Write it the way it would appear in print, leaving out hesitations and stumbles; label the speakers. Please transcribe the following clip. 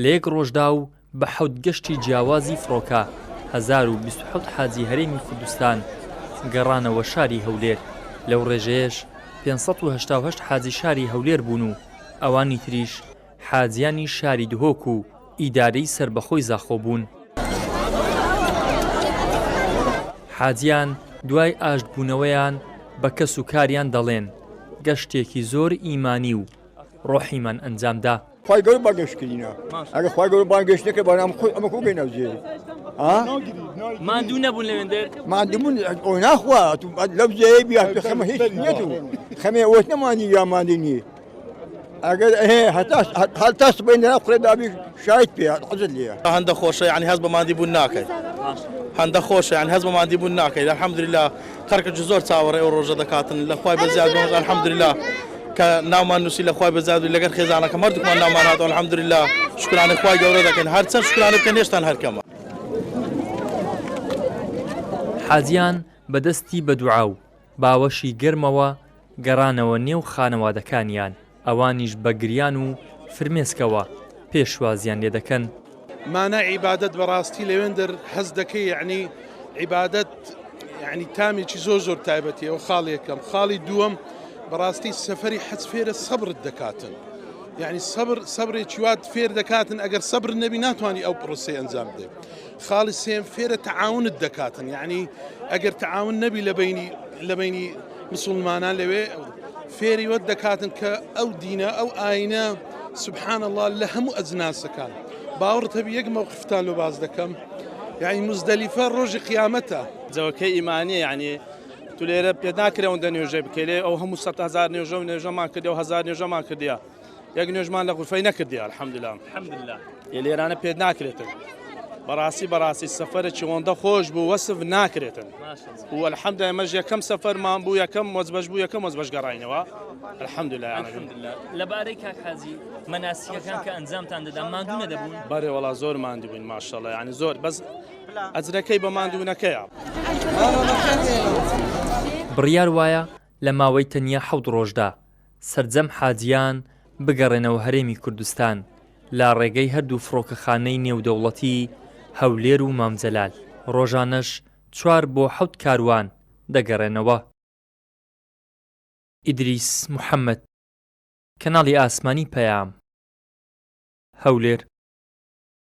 Speaker 1: لە یەک ڕۆژدا و بە حەوت گەشتی جیاوازی فڕۆکە 1027 حاجی هەرێمی کوردستان گەڕانەوە شاری هەولێر. لەو ڕێژەیەش 588 حاجی شاری هەولێر بوون و ئەوانی تریش حاجیانی شاری دهۆک و ئیدارەی سربەخۆی زاخۆ بوون. حاجیان دوای ئاشتبوونەوەیان بە کەس و کاریان دەڵێن گەشتێکی زۆر ئیمانی و ڕۆحیمان ئەنجامدا.
Speaker 2: خی گەور باگەشتکردینە ئەگە خی گەور باگەشتەکە بەنام خۆی ئەمە خۆ بێنە جێ
Speaker 3: ماندوو نەبوون لەوێندەر
Speaker 2: مادەمون ئەو ناخوا لەو جێ بیا خەمە هیچ نیەت و خەمێ ئەوەت نەمانی یامادی نییە ئەگەر هەتاس بێنەرا قڕێ دابی شایت پێ حەزت لێە
Speaker 4: هەندە خۆشە یعنی هەز بە مادی بوون ناکەیت هەندە خۆشە یان هەز بە مادی بوون ناکەیت الحەمدوللا خەرکە زۆر چاوەڕێ ئەو ڕۆژە دەکاتن لە خوای بەزیاد الحەمدوللا کە ناومان نووسی لە خوای بەزیاد و لەگەر خێزانەکە هەردووکمان ناومان هاتەوە الحەمدوللا شکرانە خوای گەورە دەکەن هەرچەند شکرانە بکەن هێشتان هەرکەمە.
Speaker 1: حاجیان بەدەستی بە دوعا و باوەشی گەرمەوە گەڕانەوە نێو خانەوادەکانیان ئەوانیش بە گریان و فرمێسکەوە پێشوازیان لێ دەکەن.
Speaker 5: مانە عیبادەت بەڕاستی لەوێندەر هەز دەکەی یعنی عیبادەت یعنی تامێکی زۆر تایبەتیە و خاڵ یەکەم خاڵی دووەم بەڕاستی سەفەری حەج فێرە سەبرت دەکاتن یعنی سەبرێکی وات فێر دەکاتن ئەگەر سەبر نەبی ناتوانانی ئەو پرۆسەی ئەنجام بدەیت. خاڵی سێم فێرە تەعاونت دەکاتن یعنی ئەگەر تەعاون نەبی لە بینی مسلمانان لەوێ فێری وەت دەکاتن کە ئەو دینە ئەو ئاینە سبحان الله لە هەموو ئەجناسەکان باوەڕت هەبی یەک مەوقفتان لۆ باز دەکەم یعنی مزدەلیفە ڕۆژی قیامەتە
Speaker 4: جەوەکەی ئیمانیە یعنی تو لێرە پێ ناکرێەوەندە نوێژە بکەلێ ئەو هەموو 100,000 نوێژەمان کردی و 1000 نوێژەمان کردیا یەک نوێژمان لە غورفەی نەکردی الحەمدوللا لێرانە پێ ناکرێتن بەڕاستی سەفەرێکی ئەوەندە خۆش بوو وەسف ناکرێتن و الحەمدوللا ئێمەش یەکەم سەفەرمان بوو یەکەم وەزبەش بوو یەکەم وەزبەش گەڕاینەوە الحەمدوللا
Speaker 3: لەبارەی کاک حاجی مەناسیکەکان کە ئەنجامتان دەدا ماندوو نەدەبوون
Speaker 4: بەڕێ وەڵا زۆر ماندوو بووین ماشەڵڵا یعنی زۆر بەس ئەجرەکەی بە ماندوونەکەیە.
Speaker 1: بڕیار وایە لە ماوەی تەنیا 7 ڕۆژدا سەرجەم حاجیان بگەڕێنەوە هەرێمی کوردستان لا ڕێگەی هەردوو فڕۆکەخانەی نێودەوڵەتی هەولێر و مامجەلال. ڕۆژانەش 4 بۆ 7 کاروان دەگەڕێنەوە. ئیدریس محەممەد، کەناڵی ئاسمانی پەیام، هەولێر.